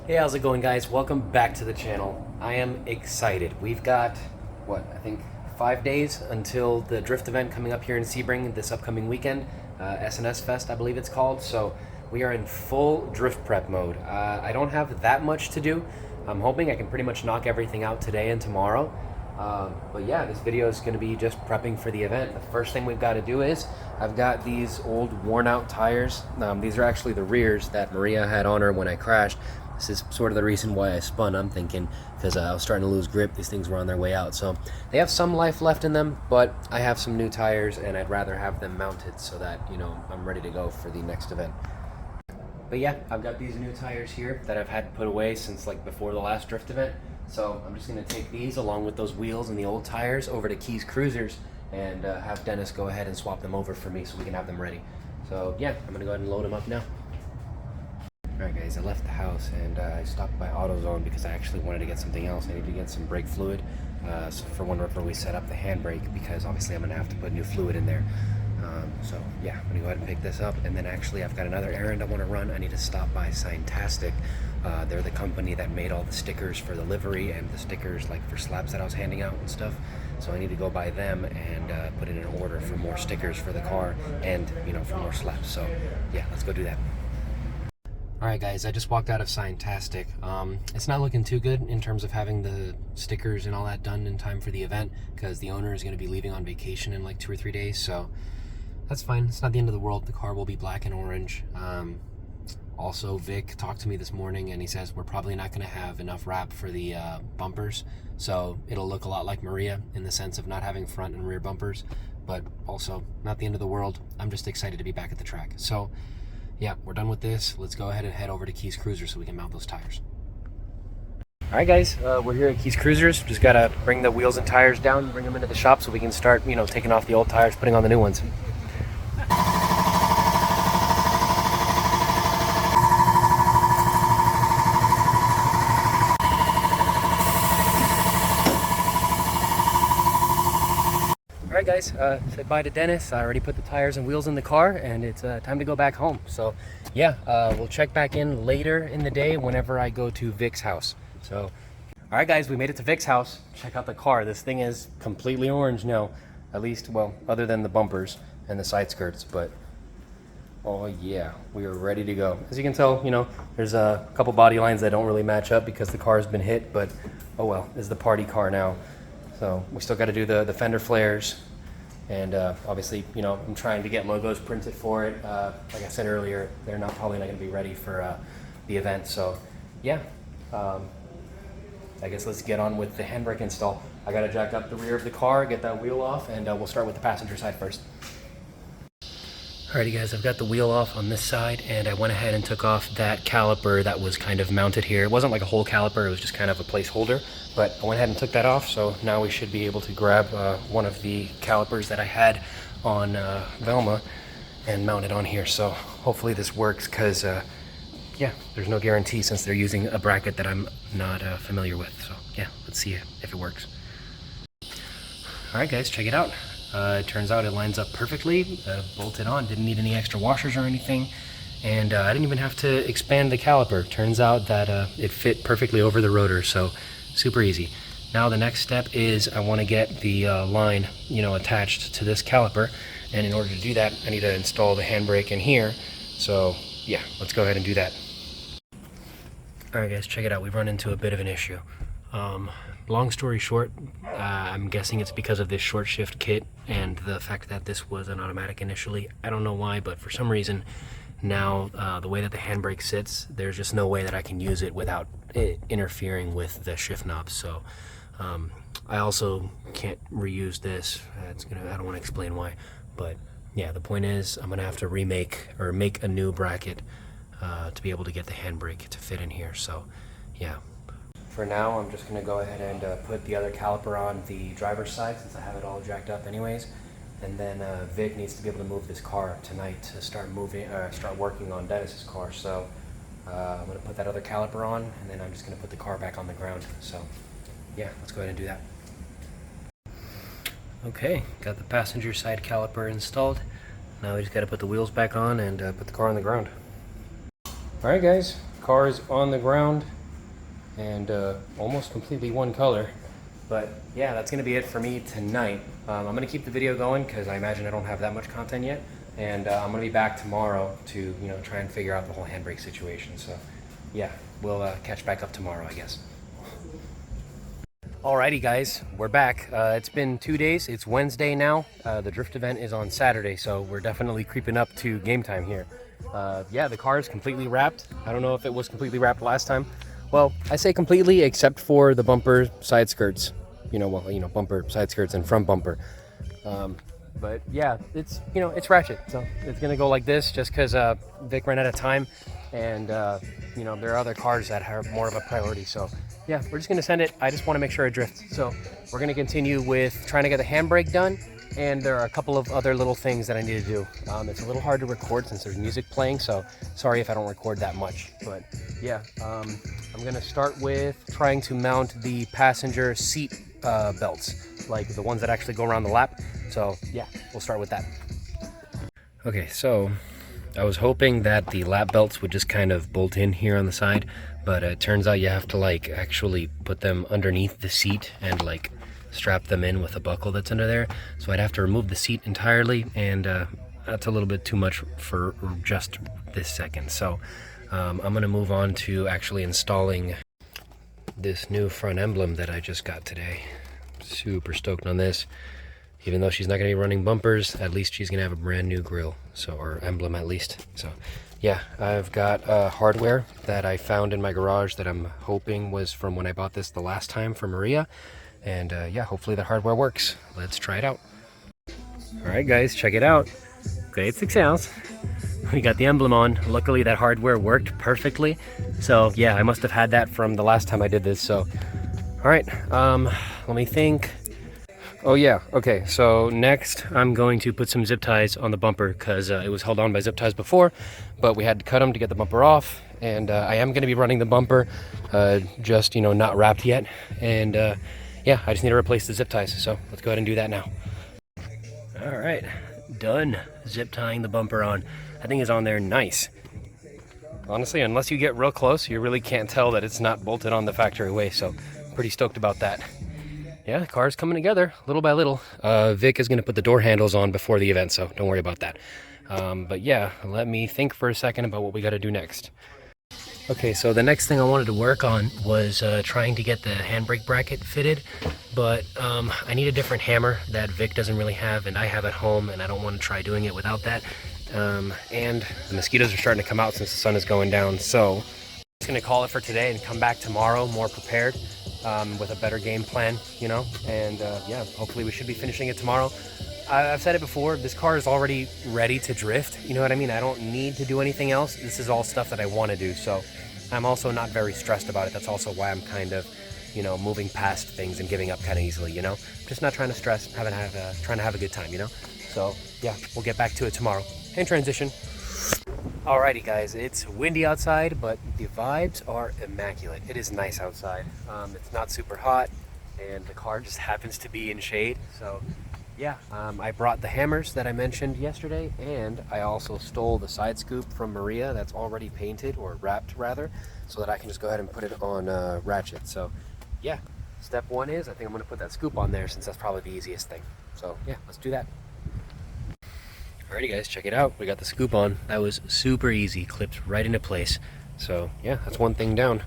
Hey, how's it going, guys? Welcome back to the channel. I am excited. We've got, I think 5 days until the drift event coming up here in Sebring this upcoming weekend. S&S Fest, I believe it's called. So we are in full drift prep mode. I don't have that much to do. I'm hoping I can pretty much knock everything out today and tomorrow. But yeah, this video is going to be just prepping for the event. The first thing we've got to do is I've got these old worn out tires. These are actually the rears that Maria had on her when I crashed. This is sort of the reason why I spun, I'm thinking, because I was starting to lose grip. These things were on their way out. So they have some life left in them, but I have some new tires and I'd rather have them mounted so that, I'm ready to go for the next event. But yeah, I've got these new tires here that I've had put away since like before the last drift event. So I'm just going to take these along with those wheels and the old tires over to Keys Cruisers and have Dennis go ahead and swap them over for me so we can have them ready. So yeah, I'm going to go ahead and load them up now. Alright guys, I left the house and I stopped by AutoZone because I actually wanted to get something else. I need to get some brake fluid so for whenever we set up the handbrake, because obviously I'm going to have to put new fluid in there. So yeah, I'm going to go ahead and pick this up, and then actually I've got another errand I want to run. I need to stop by Scientastic. They're the company that made all the stickers for the livery and the stickers like for slabs that I was handing out and stuff. So I need to go by them and put in an order for more stickers for the car and for more slabs. So yeah, let's go do that. Alright guys, I just walked out of Scientastic. It's not looking too good in terms of having the stickers and all that done in time for the event, because the owner is going to be leaving on vacation in like 2 or 3 days, so that's fine. It's not the end of the world. The car will be black and orange. Also, Vic talked to me this morning and he says we're probably not going to have enough wrap for the bumpers, so it'll look a lot like Maria in the sense of not having front and rear bumpers, but also not the end of the world. I'm just excited to be back at the track. So yeah, we're done with this. Let's go ahead and head over to Keys Cruisers so we can mount those tires. Alright guys, we're here at Keys Cruisers. Just gotta bring the wheels and tires down, bring them into the shop so we can start, taking off the old tires, putting on the new ones. Alright guys, said bye to Dennis. I already put the tires and wheels in the car and it's time to go back home. So yeah, we'll check back in later in the day whenever I go to Vic's house. So, alright guys, we made it to Vic's house. Check out the car. This thing is completely orange now. At least, well, other than the bumpers and the side skirts, but oh yeah, we are ready to go. As you can tell, there's a couple body lines that don't really match up because the car has been hit, but oh well, it's the party car now. So we still got to do the fender flares, and obviously, I'm trying to get logos printed for it. Like I said earlier, they're probably not going to be ready for the event. So yeah, I guess let's get on with the handbrake install. I got to jack up the rear of the car, get that wheel off, and we'll start with the passenger side first. Alrighty guys, I've got the wheel off on this side, and I went ahead and took off that caliper that was kind of mounted here. It wasn't like a whole caliper, it was just kind of a placeholder, but I went ahead and took that off, so now we should be able to grab one of the calipers that I had on Velma and mount it on here. So hopefully this works, because yeah, there's no guarantee since they're using a bracket that I'm not familiar with. So yeah, let's see if it works. Alright guys, check it out. It turns out it lines up perfectly, bolted on, didn't need any extra washers or anything, and I didn't even have to expand the caliper. Turns out that it fit perfectly over the rotor, so super easy. Now the next step is I want to get the line, attached to this caliper, and in order to do that, I need to install the handbrake in here. So yeah, let's go ahead and do that. Alright guys, check it out. We've run into a bit of an issue. Long story short, I'm guessing it's because of this short shift kit and the fact that this was an automatic initially. I don't know why, but for some reason now the way that the handbrake sits, there's just no way that I can use it without it interfering with the shift knob. So I also can't reuse this. I don't want to explain why, but yeah, the point is I'm gonna have to make a new bracket to be able to get the handbrake to fit in here. So yeah. For now, I'm just going to go ahead and put the other caliper on the driver's side since I have it all jacked up anyways. And then Vic needs to be able to move this car tonight to start working on Dennis's car. So I'm going to put that other caliper on, and then I'm just going to put the car back on the ground. So yeah, let's go ahead and do that. Okay, got the passenger side caliper installed. Now we just got to put the wheels back on and put the car on the ground. Alright guys, car is on the ground and almost completely one color. But yeah, that's gonna be it for me tonight. I'm gonna keep the video going because I imagine I don't have that much content yet. And I'm gonna be back tomorrow to try and figure out the whole handbrake situation. So yeah, we'll catch back up tomorrow, I guess. Alrighty guys, we're back. It's been 2 days. It's Wednesday now. The drift event is on Saturday, so we're definitely creeping up to game time here. Yeah, the car is completely wrapped. I don't know if it was completely wrapped last time. Well, I say completely except for the bumper side skirts. Bumper side skirts and front bumper. But yeah, it's it's ratchet, so it's gonna go like this just because Vic ran out of time, and there are other cars that have more of a priority. So yeah, we're just gonna send it. I just want to make sure it drifts. So we're gonna continue with trying to get the handbrake done, and there are a couple of other little things that I need to do. It's a little hard to record since there's music playing, so sorry if I don't record that much. But yeah, I'm gonna start with trying to mount the passenger seat belts, like the ones that actually go around the lap. So yeah, we'll start with that. Okay, so I was hoping that the lap belts would just kind of bolt in here on the side, but it turns out you have to actually put them underneath the seat and strap them in with a buckle that's under there. So I'd have to remove the seat entirely, and that's a little bit too much for just this second. So I'm gonna move on to actually installing this new front emblem that I just got today. Super stoked on this. Even though she's not going to be running bumpers, at least she's going to have a brand new grille, or emblem at least. So yeah, I've got hardware that I found in my garage that I'm hoping was from when I bought this the last time for Maria. And yeah, hopefully the hardware works. Let's try it out. All right guys, check it out. Great success. We got the emblem on. Luckily that hardware worked perfectly. So yeah, I must have had that from the last time I did this. So all right, let me think. Oh yeah, okay, so next I'm going to put some zip ties on the bumper because it was held on by zip ties before, but we had to cut them to get the bumper off, and I am going to be running the bumper, just not wrapped yet, and yeah, I just need to replace the zip ties, so let's go ahead and do that now. All right, done zip tying the bumper on. I think it's on there nice. Honestly, unless you get real close, you really can't tell that it's not bolted on the factory way, so pretty stoked about that. Yeah, the car's coming together little by little. Vic is going to put the door handles on before the event, so don't worry about that. But yeah, let me think for a second about what we got to do next. Okay, so the next thing I wanted to work on was trying to get the handbrake bracket fitted, but I need a different hammer that Vic doesn't really have and I have at home, and I don't want to try doing it without that. And the mosquitoes are starting to come out since the sun is going down, so I'm just going to call it for today and come back tomorrow more prepared. With a better game plan, and yeah, hopefully we should be finishing it tomorrow. I've said it before, this car is already ready to drift, you know what I mean? I don't need to do anything else. This is all stuff that I want to do, so I'm also not very stressed about it. That's also why I'm kind of, moving past things and giving up kind of easily, Just not trying to stress, trying to have a good time, So yeah, we'll get back to it tomorrow. In transition. Alrighty guys, it's windy outside, but the vibes are immaculate. It is nice outside. It's not super hot, and the car just happens to be in shade. So yeah, I brought the hammers that I mentioned yesterday, and I also stole the side scoop from Maria that's already painted, or wrapped rather, so that I can just go ahead and put it on ratchet. So yeah, step one is, I think I'm gonna put that scoop on there since that's probably the easiest thing. So yeah, let's do that. Alrighty guys, check it out. We got the scoop on. That was super easy, clipped right into place. So yeah, that's one thing down.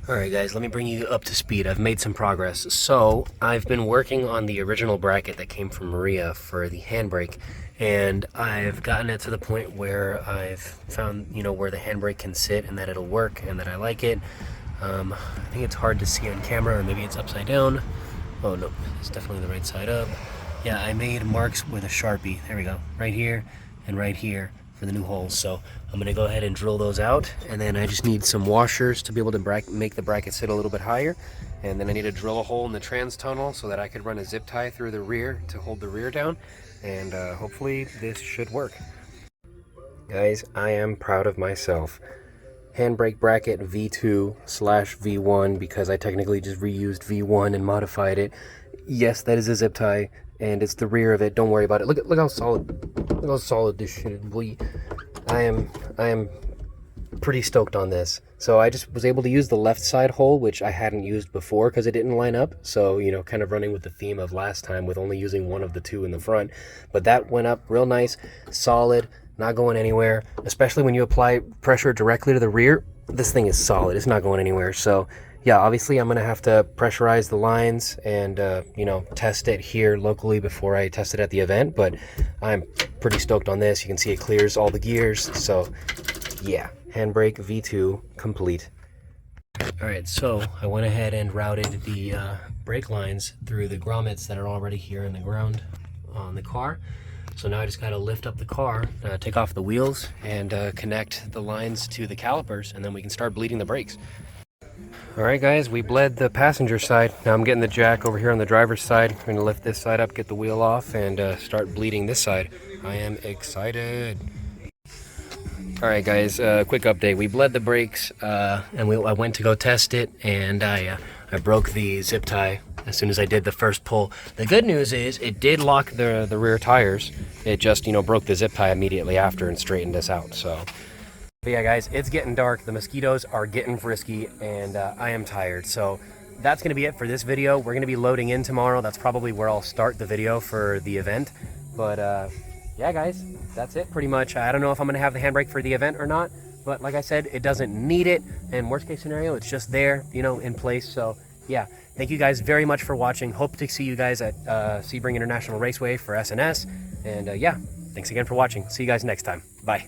Alright guys, let me bring you up to speed. I've made some progress. So I've been working on the original bracket that came from Maria for the handbrake, and I've gotten it to the point where I've found, where the handbrake can sit and that it'll work and that I like it. I think it's hard to see on camera, or maybe it's upside down. Oh no, it's definitely the right side up. Yeah, I made marks with a Sharpie. There we go. Right here and right here for the new holes. So I'm going to go ahead and drill those out. And then I just need some washers to be able to make the bracket sit a little bit higher. And then I need to drill a hole in the trans tunnel so that I could run a zip tie through the rear to hold the rear down. And hopefully this should work. Guys, I am proud of myself. Handbrake bracket V2/V1, because I technically just reused V1 and modified it. Yes, that is a zip tie, and it's the rear of it. Don't worry about it. Look how solid this shit is. I am pretty stoked on this. So I just was able to use the left side hole, which I hadn't used before because it didn't line up. So, you know, kind of running with the theme of last time with only using one of the two in the front. But that went up real nice, solid, not going anywhere. Especially when you apply pressure directly to the rear, this thing is solid. It's not going anywhere. So yeah, obviously I'm going to have to pressurize the lines and, you know, test it here locally before I test it at the event. But I'm pretty stoked on this. You can see it clears all the gears. So yeah, handbrake V2 complete. All right, so I went ahead and routed the brake lines through the grommets that are already here in the ground on the car. So now I just got to lift up the car, take off the wheels, and connect the lines to the calipers, and then we can start bleeding the brakes. All right, guys, we bled the passenger side. Now I'm getting the jack over here on the driver's side. I'm going to lift this side up, get the wheel off, and start bleeding this side. I am excited. All right, guys, quick update. We bled the brakes, and I went to go test it, and I broke the zip tie as soon as I did the first pull. The good news is it did lock the rear tires. It just, you know, broke the zip tie immediately after and straightened us out, so. But yeah, guys, it's getting dark. The mosquitoes are getting frisky, and I am tired. So that's going to be it for this video. We're going to be loading in tomorrow. That's probably where I'll start the video for the event. But yeah, guys, that's it pretty much. I don't know if I'm going to have the handbrake for the event or not. But like I said, it doesn't need it. And worst case scenario, it's just there, you know, in place. So yeah, thank you guys very much for watching. Hope to see you guys at Sebring International Raceway for S&S. And yeah, thanks again for watching. See you guys next time. Bye.